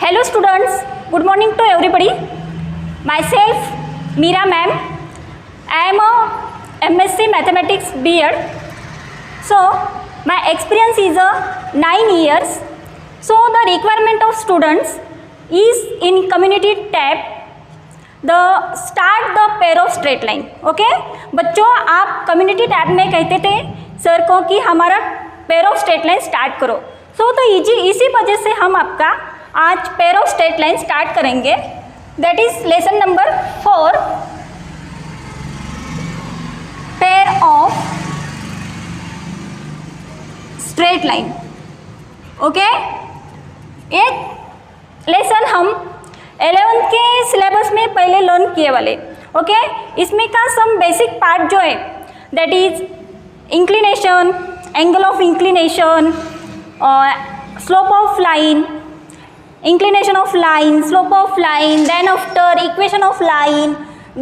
Hello students, good morning to everybody. Myself Meera ma'am. I am a MSc Mathematics B.Ed. So my experience is 9 years. So the requirement of students is in community tab the start the pair of straight line. Okay बच्चों, आप community tab में कहते थे sir को कि हमारा pair of straight line start करो. तो इसी वजह से हम आपका आज pair of straight line start करेंगे. That is lesson number 4, pair of straight line. Okay, एक लेसन हम 11th के सिलेबस में पहले लर्न किए वाले. ओके, इसमें का सम बेसिक पार्ट जो है that is inclination, angle of inclination, slope of line, inclination of line, slope of line, then after equation of line.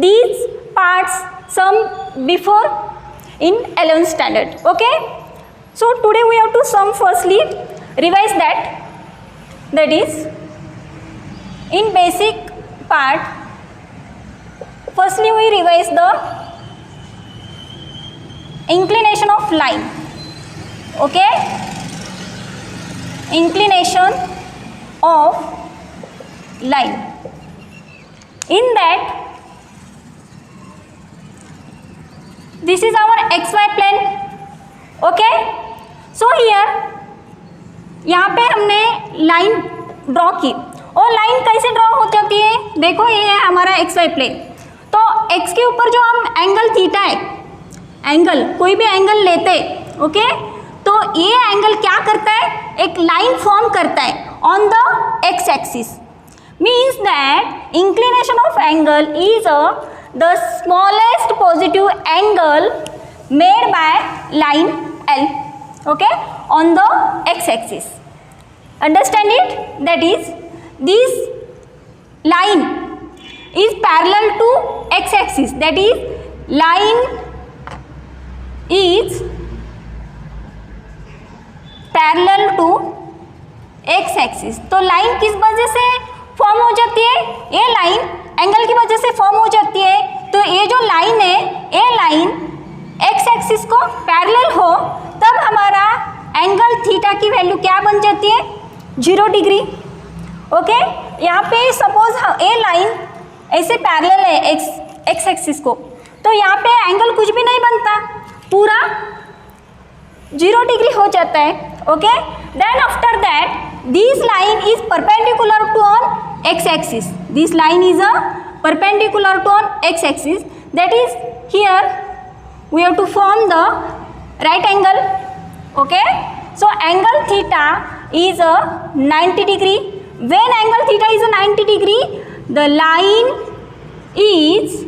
These parts some before in 11th standard. Okay, so today we have to sum firstly revise that is in basic part. Firstly we revise the inclination of line. Okay, inclination of line. In that, this is our xy plane. Okay, so here यहाँ पे हमने line draw की और line कैसे draw हो जाती है. देखो ये है हमारा xy प्लेन. तो x के ऊपर जो हम एंगल थीटा है, एंगल कोई भी एंगल लेते, ओके, तो ये एंगल क्या करता है, एक लाइन फॉर्म करता है on the x axis. Means that inclination of angle is the smallest positive angle made by line L, okay, on the x axis. Understand it. That is this line is parallel to x axis. That is line is parallel to x axis. तो line किस वजह से form हो जाती है, ये line angle की वजह से फॉर्म हो जाती है. तो ये जो लाइन है, ये लाइन एक्स एक्सिस को पैरेलल हो तब हमारा एंगल थीटा की वैल्यू क्या बन जाती है, 0 डिग्री. ओके, यहाँ पे सपोज ये लाइन ऐसे पैरेलल है एक्स एक्सिस को, तो यहाँ पे एंगल कुछ भी नहीं बनता, पूरा 0 डिग्री हो जाता है. Okay, then after that this line is perpendicular to on x axis. This line is a perpendicular to on x axis. That is here we have to form the right angle. Okay, so angle theta is a 90 degree. When angle theta is a 90 degree the line is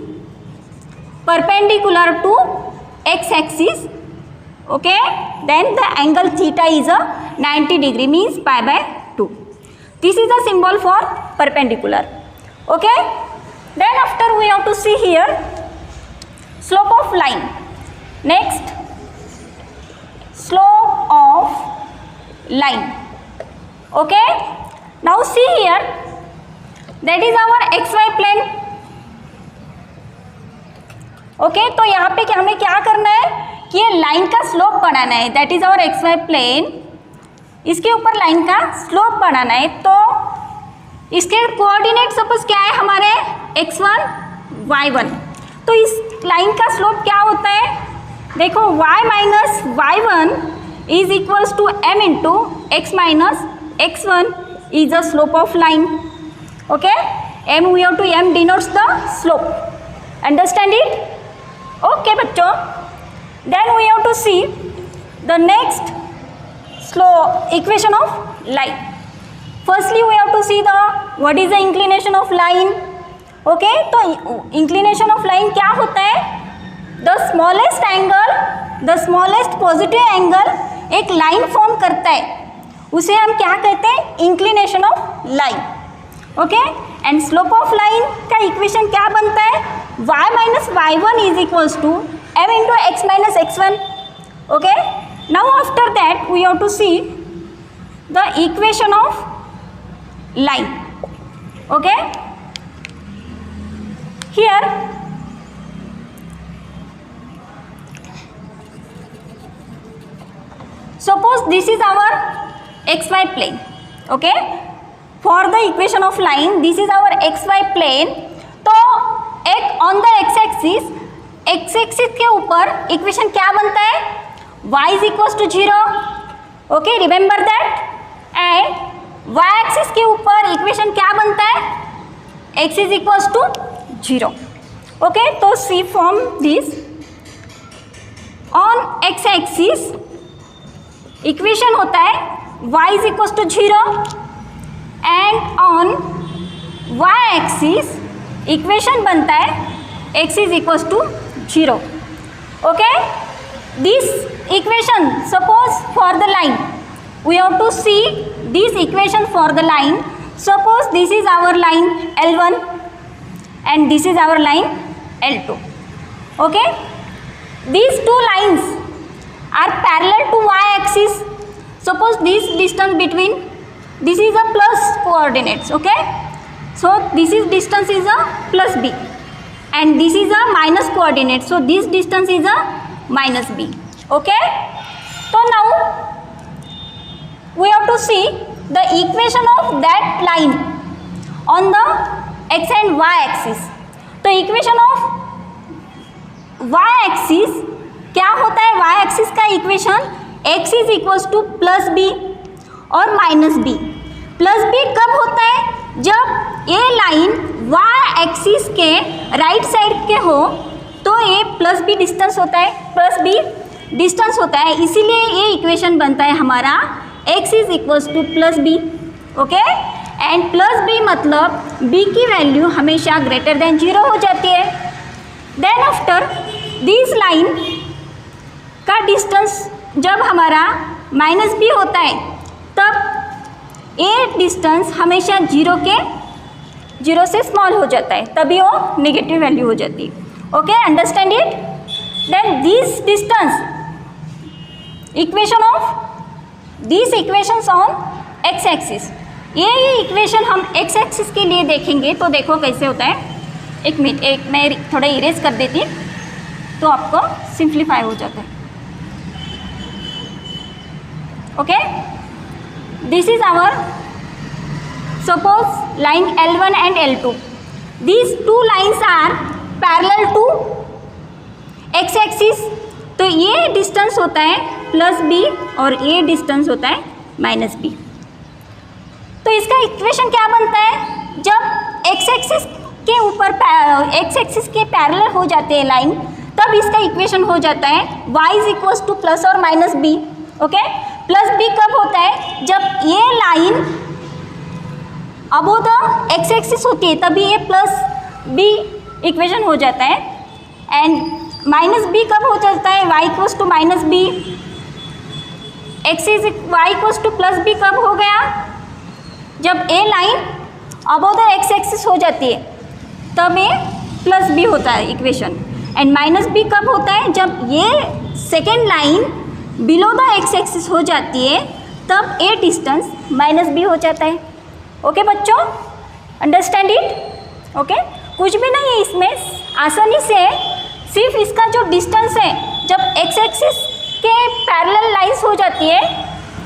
perpendicular to x axis. Okay, then the angle theta is a 90 degree, means pi by 2. This is the symbol for perpendicular. Okay, then after we have to see here slope of line. Next, slope of line. Okay, now see here, that is our xy plane. Okay, तो यहाँ पे हमें क्या करना है कि ये line का स्लोप बनाना है. That is our x Y plane. इसके ऊपर लाइन का स्लोप बनाना है. तो इसके कोऑर्डिनेट सपोज क्या है हमारे x1 y1. तो इस लाइन का स्लोप क्या होता है, देखो y minus y1 is equals to m into x minus x1 is the slope of line. Okay, m we have to m denotes the slope. Understand it. Okay बच्चों, then we have to see the next slope equation of line. Firstly we have to see the what is the inclination of line. Okay, तो inclination of line क्या होता है, the smallest angle, the smallest positive angle एक line form करता है, उसे हम क्या कहते हैं, inclination of line. Okay, and slope of line का इक्वेशन क्या बनता है, y minus y1 is equals to m into x minus x1. Okay, now after that we have to see the equation of line. Okay, here suppose this is our xy plane. Okay, for the equation of line this is our xy plane. तो एक on the x axis के ऊपर equation क्या बनता है, y is equal to 0. Okay, remember that. And y axis के ऊपर equation क्या बनता है, x is equal to 0. Okay, तो see from this on x axis equation होता है y is equal to 0 and on y axis equation बनता है x is equal to 0. Okay, this equation suppose for the line we have to see this equation for the line. Suppose this is our line L1 and this is our line L2. Okay, these two lines are parallel to y axis. Suppose this distance between, this is a plus coordinates. Okay, so this is distance is a plus b and this is a minus coordinate, so this distance is a minus b. Okay, so now we have to see the equation of that line on the x and y axis. तो equation of y axis क्या होता है, y axis का equation x is equals to plus b और minus b. Plus b कब होता है, जब a लाइन y axis के राइट साइड के हो तो a प्लस b डिस्टेंस होता है, प्लस b डिस्टेंस होता है, इसीलिए ये इक्वेशन बनता है हमारा x is equals to plus B. Okay, and plus B मतलब b की वैल्यू हमेशा ग्रेटर देन 0 हो जाती है. देन आफ्टर दिस लाइन का डिस्टेंस जब हमारा माइनस b होता है तब a डिस्टेंस हमेशा 0 से स्मॉल हो जाता है, तभी वो नेगेटिव वैल्यू हो जाती है. Okay, understand it. Then this distance equation of this equations on x axis, ये इक्वेशन हम x एक्सिस के लिए देखेंगे तो देखो कैसे होता है. एक मिनट, मैं थोड़ा इरेज कर देती तो आपको सिंप्लीफाई हो जाता है. Okay, this is our suppose line L1 and L2. These two lines are parallel to x axis. तो ये डिस्टेंस होता है प्लस बी और ये डिस्टेंस होता है माइनस बी. तो इसका इक्वेशन क्या बनता है, जब x एक्सिस के ऊपर x एक्सिस के पैरेलल हो जाते हैं लाइन तब इसका इक्वेशन हो जाता है y is equals to plus और minus B. Okay, plus B कब होता है, जब ये line above the x axis होती है तभी ये प्लस बी इक्वेशन हो जाता है. एंड माइनस बी कब हो जाता है, y equals to minus B. x is y equals to plus B कब हो गया, जब a line above the x axis हो जाती है तब ये प्लस बी होता है इक्वेशन. एंड माइनस बी कब होता है, जब ये second line below the x axis हो जाती है तब a डिस्टेंस माइनस बी हो जाता है. ओके बच्चों, अंडरस्टैंड इट. ओके, कुछ भी नहीं है इसमें, आसानी से सिर्फ इसका जो डिस्टेंस है जब x एक्सिस के पैरेलल लाइंस हो जाती है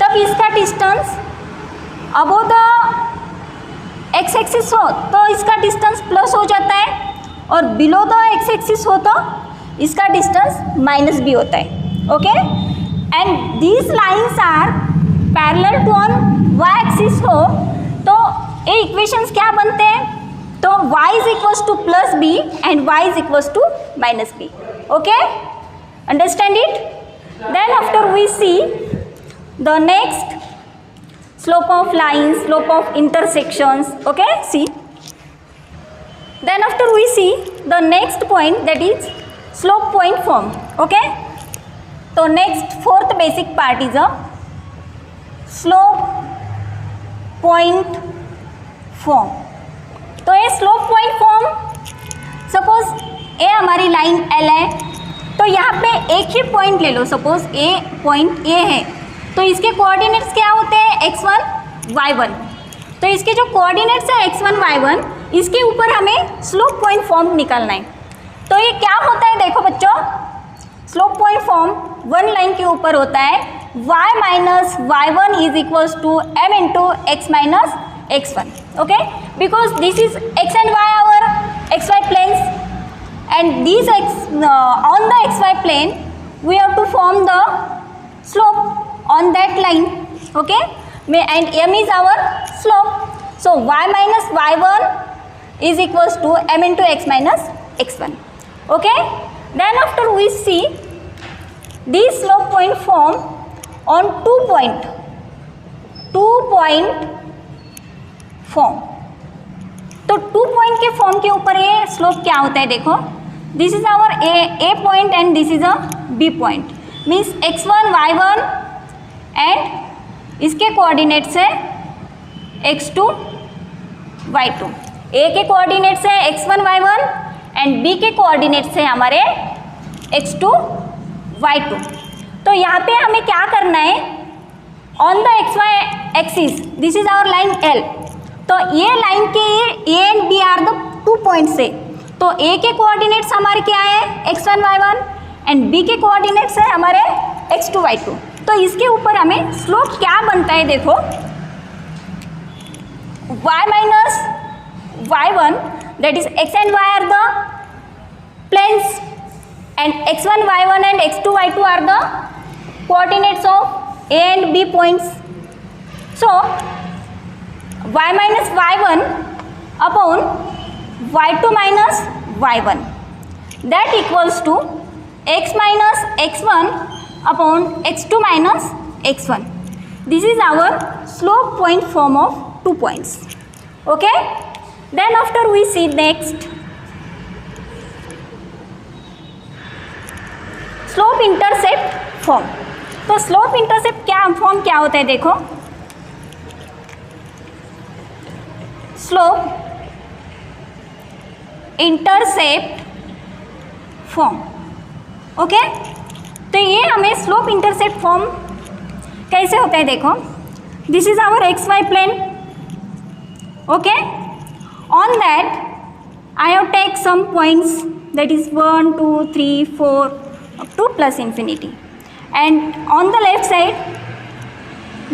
तब इसका distance above the x axis हो तो इसका डिस्टेंस प्लस हो जाता है और बिलो द x एक्सिस हो तो इसका डिस्टेंस माइनस भी होता है. Okay, and these lines are parallel to on y axis हो तो ये इक्वेशंस क्या बनते हैं, तो y is equals to plus b and y is equals to minus b. Okay, understand it. Then after we see the next slope of lines, slope of intersections. Okay, see. Then after we see the next point, that is slope point form. Okay, so next fourth basic part is a slope point form. तो ये slope point form, suppose ए हमारी line L है तो यहाँ पे एक ही point ले लो. Suppose A point A है तो इसके कोऑर्डिनेट्स क्या होते हैं, x1 y1. तो इसके जो कोऑर्डिनेट्स है x1 y1, इसके ऊपर हमें स्लोप पॉइंट फॉर्म निकालना है। तो ये क्या होता है देखो बच्चों, slope point form one line के ऊपर होता है y minus y1 is equals to m into x minus x1, okay, because this is x and y our xy planes and these on the xy plane we have to form the slope on that line, okay, and m is our slope, so y minus y1 is equals to m into x minus x1, okay. Then after we see these slope point form on 2 point form, तो 2 point के form के ऊपर ये slope क्या होता है देखो, this is our A point and this is a B point, means x1 y1 and इसके कोऑर्डिनेट्स है x2 y2, ए के कोऑर्डिनेट्स है x1 y1 एंड बी के कोऑर्डिनेट्स है हमारे x2 y2। तो यहाँ पे हमें क्या करना है, on the xy axis this is our line L, तो ये लाइन के A and B are the 2 points है, तो ए के कोऑर्डिनेट्स हमारे क्या है x1 y1 एंड बी के कोऑर्डिनेट्स है हमारे x2 y2। तो इसके ऊपर हमें स्लोप क्या बनता है देखो, y minus y1 that is x and y are the planes and x1 y1 and x2 y2 are the coordinates of a and b points, so y minus y1 upon y2 minus y1 that equals to x minus x1 upon x2 minus x1. This is our slope point form of 2 points, okay. Then after we see next slope intercept form. तो slope intercept क्या form क्या होता है देखो, slope intercept form, okay. तो ये हमें slope intercept form कैसे होता है देखो, this is our x Y plane, okay, on that I have take some points that is 1 2 3 4 up to plus infinity, and on the left side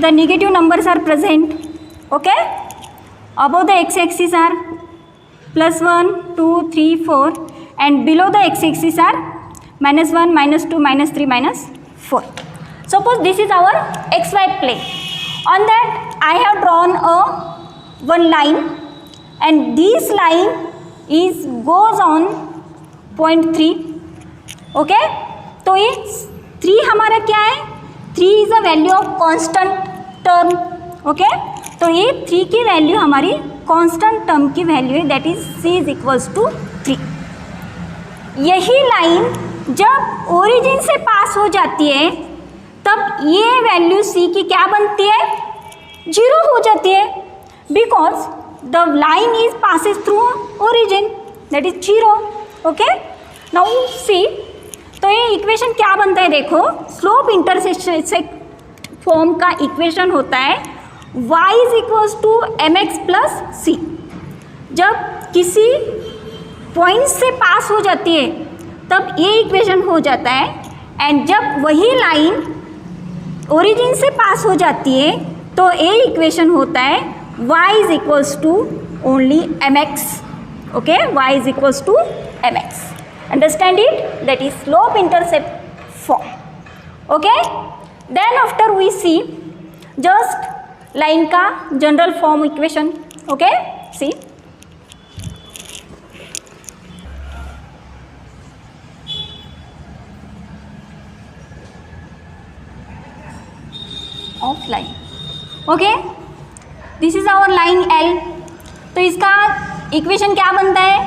the negative numbers are present, okay. Above the x-axis are +1, 2, 3, 4 and below the x-axis are -1, -2, -3, -4. Suppose this is our xy plane. On that I have drawn one line and this line goes on point 3. Okay? तो ये 3 हमारा क्या है? 3 is a value of constant term. Okay? तो ये 3 की value हमारी constant term की वैल्यू है, that is c is equals to 3। यही लाइन जब ओरिजिन से पास हो जाती है तब ये वैल्यू c की क्या बनती है, 0 हो जाती है, because the line is passes through origin, that is 0, okay. Now see, तो ये इक्वेशन क्या बनता है देखो, स्लोप इंटरसेक्ट फॉर्म का इक्वेशन होता है y is equals to mx plus C. जब किसी पॉइंट से पास हो जाती है तब ये इक्वेशन हो जाता है, एंड जब वही लाइन ओरिजिन से पास हो जाती है तो ये इक्वेशन होता है y is equals to only mx, okay, y is equals to mx. Understand it, that is slope intercept form, okay. Then after we see just line का general form equation, okay. See, of line, okay, this is our line L. तो इसका equation क्या बनता है,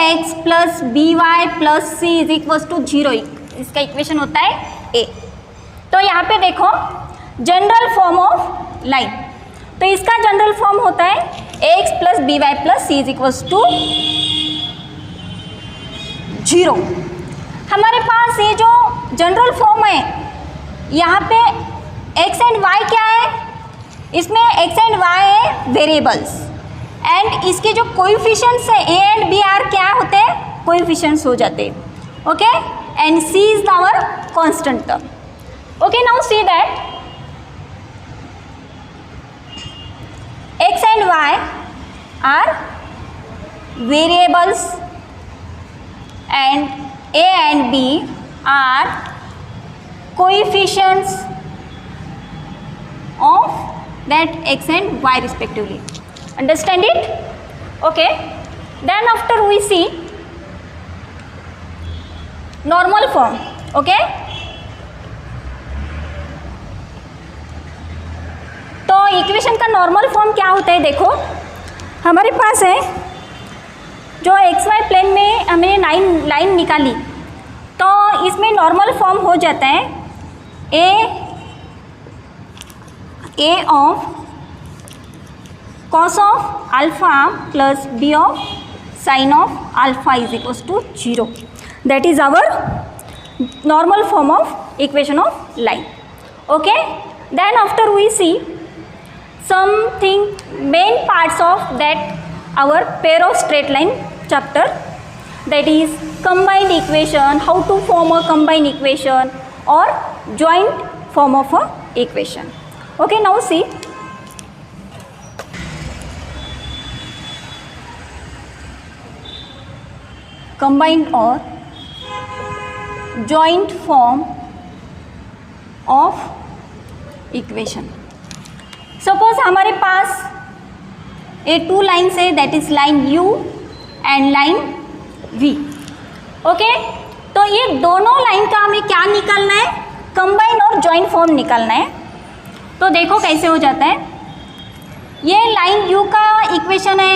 ax plus B Y plus C is equals to 0, इसका equation होता है a. तो यहाँ पे देखो जनरल फॉर्म ऑफ लाइन, तो इसका जनरल फॉर्म होता है ax plus B Y plus C is equals to 0. हमारे पास ये जो जनरल फॉर्म है यहाँ पे x एंड y क्या है, इसमें x एंड y है वेरिएबल्स एंड इसके जो कोएफिशिएंट्स है a एंड b आर क्या होते हैं, कोएफिशिएंट्स हो जाते हैं. Okay, and c is our constant term. Okay, now see that x and y are variables and a and b are coefficients of that x and y respectively. Understand it? Okay, then after we see normal form. Okay, तो equation का normal form क्या होता है, देखो हमारे पास है जो x Y plane में हमने लाइन निकाली, तो इसमें नॉर्मल फॉर्म हो जाता है A of cos of alpha plus B of sine of alpha is equals to 0. That is our normal form of equation of line. Okay, then after we see something main parts of that our pair of straight line chapter, that is combined equation, how to form a combined equation or joint form of a equation. Okay, now see combined or joint form of equation. Suppose हमारे पास ये 2 lines है, that is line U and line V. Okay, तो ये दोनों line का हमें क्या निकालना है, कंबाइन और जॉइंट फॉर्म निकालना है. तो देखो कैसे हो जाता है. ये लाइन U का इक्वेशन है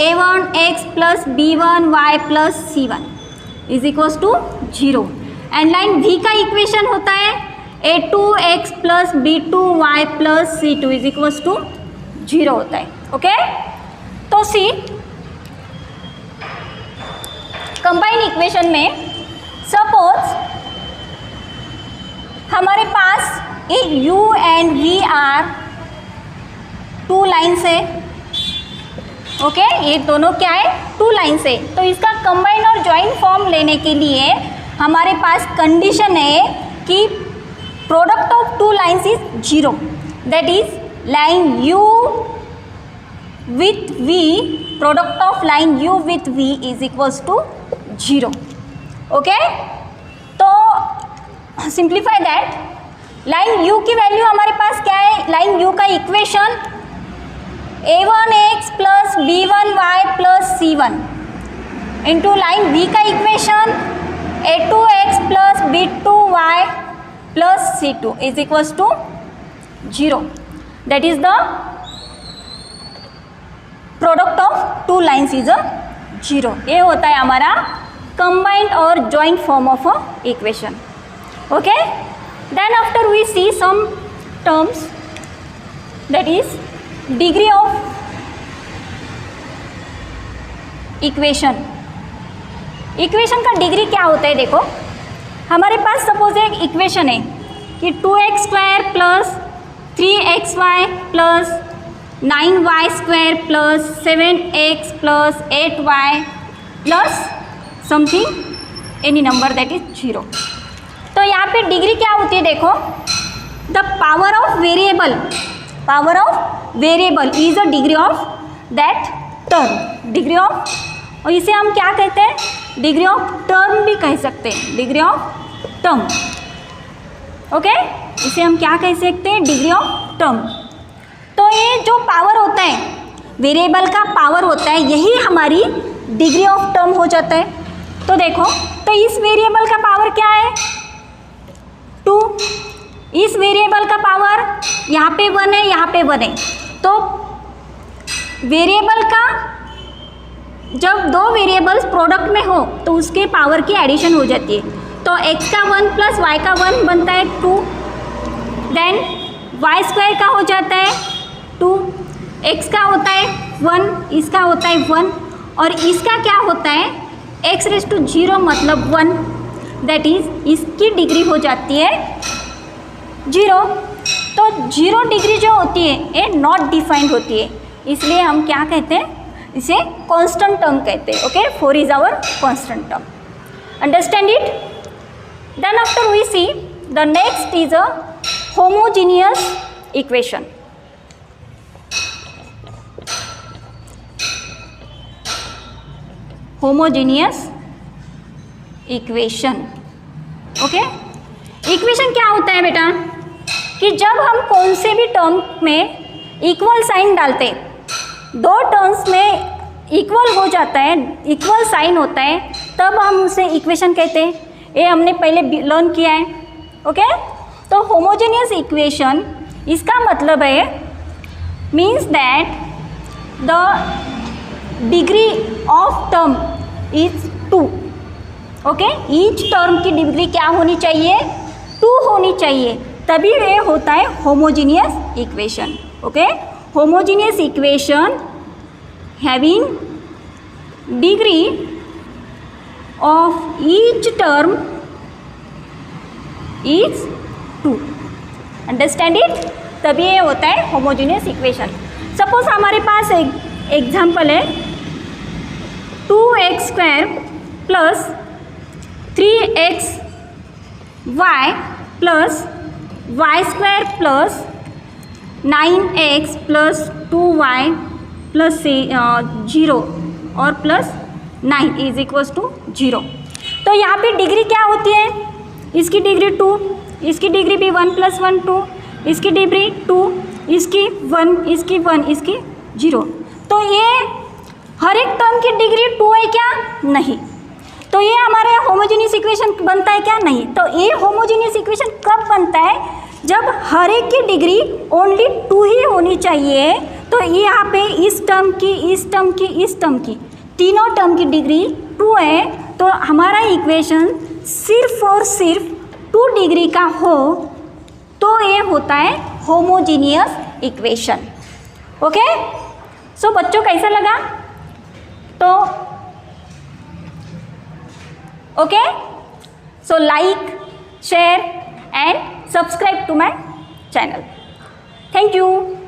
a1x plus b1y plus c1 is equals to 0 and line V का इक्वेशन होता है a2x plus b2y plus c2 is equals to 0 होता है. ओके, तो सी कंबाइन इक्वेशन में सपोज हमारे पास ये u and v are 2 lines है. ओके, ये दोनों क्या है, 2 लाइन्स है. तो इसका कंबाइन और जॉइंट फॉर्म लेने के लिए हमारे पास कंडीशन है कि product of 2 lines is 0. That is line U with V, product of line U with V is equals to 0. Okay, तो simplify that. लाइन U की वैल्यू हमारे पास क्या है, लाइन U का equation a1x plus b1y plus c1 into line V का equation a2x plus b2y plus c2 is equals to 0. That is the product of 2 lines is a 0. ये होता है हमारा कंबाइंड और joint form of a equation. Okay, then after we see some terms, that is degree of equation. Equation का degree क्या होता है, देखो हमारे पास सपोज एक इक्वेशन है कि 2x square plus 3xy plus 9y square plus 7x plus 8y plus something any number that is 0. तो यहाँ पे डिग्री क्या होती है, देखो the power of variable is a degree of that term. Degree of, और इसे हम क्या कहते हैं, डिग्री ऑफ टर्म भी कह सकते हैं, डिग्री ऑफ टर्म. ओके, इसे हम क्या कह सकते हैं, डिग्री ऑफ टर्म. तो ये जो पावर होता है, वेरिएबल का पावर होता है, यही हमारी डिग्री ऑफ टर्म हो जाता है. तो देखो, तो इस वेरिएबल का पावर क्या है, 2. इस वेरिएबल का पावर यहाँ पे 1 है, यहाँ पे 1 है. तो वेरिएबल का जब 2 वेरिएबल्स प्रोडक्ट में हो तो उसके पावर की एडिशन हो जाती है. तो x का 1 प्लस y का 1 बनता है 2. देन y स्क्वायर का हो जाता है 2, x का होता है 1, इसका होता है 1 और इसका क्या होता है x रेज़ टू 0 मतलब 1. दैट इज इसकी डिग्री हो जाती है 0. तो 0 डिग्री जो होती है ये नॉट डिफाइंड होती है, इसलिए हम क्या कहते हैं, इसे कांस्टेंट टर्म कहते हैं. Okay, 4 is our constant term. Understand it. Then after we see the next is a homogeneous equation. Homogeneous equation. Okay, equation क्या होता है बेटा, कि जब हम कौन से भी टर्म में इक्वल साइन डालते, दो टर्म्स में इक्वल हो जाता है, इक्वल साइन होता है, तब हम उसे इक्वेशन कहते हैं. ये हमने पहले लर्न किया है. ओके, तो होमोजेनियस इक्वेशन इसका मतलब है, means that the degree of term is 2. Okay, each term की डिग्री क्या होनी चाहिए, 2 होनी चाहिए, तभी ये होता है homogeneous equation. Okay, homogeneous equation having degree of each term is 2. Understand it. तभी ये होता है होमोजीनियस इक्वेशन. सपोज हमारे पास एक एग्जाम्पल है, 2x² plus 3xy plus y² plus 9x plus 2y plus 0 और प्लस 9 इज इक्वल्स टू 0. तो यहाँ पे डिग्री क्या होती है, इसकी डिग्री 2, इसकी डिग्री भी 1 + 1 2, इसकी डिग्री 2, इसकी 1, इसकी 1, इसकी 0. तो ये हर एक टर्म की डिग्री 2 है क्या, नहीं. तो ये हमारे होमोजीनियस इक्वेशन बनता है क्या, नहीं. तो ये होमोजीनियस इक्वेशन कब बनता है, जब हर एक की डिग्री ओनली 2 ही होनी चाहिए. तो ये यहाँ पे इस टर्म की, इस टर्म की, इस टर्म की, तीनों टर्म की डिग्री 2 है. तो हमारा इक्वेशन सिर्फ और सिर्फ 2 डिग्री का हो तो ये होता है होमोजीनियस इक्वेशन. ओके, सो बच्चों कैसा लगा. तो okay, so like, share and subscribe to my channel. Thank you.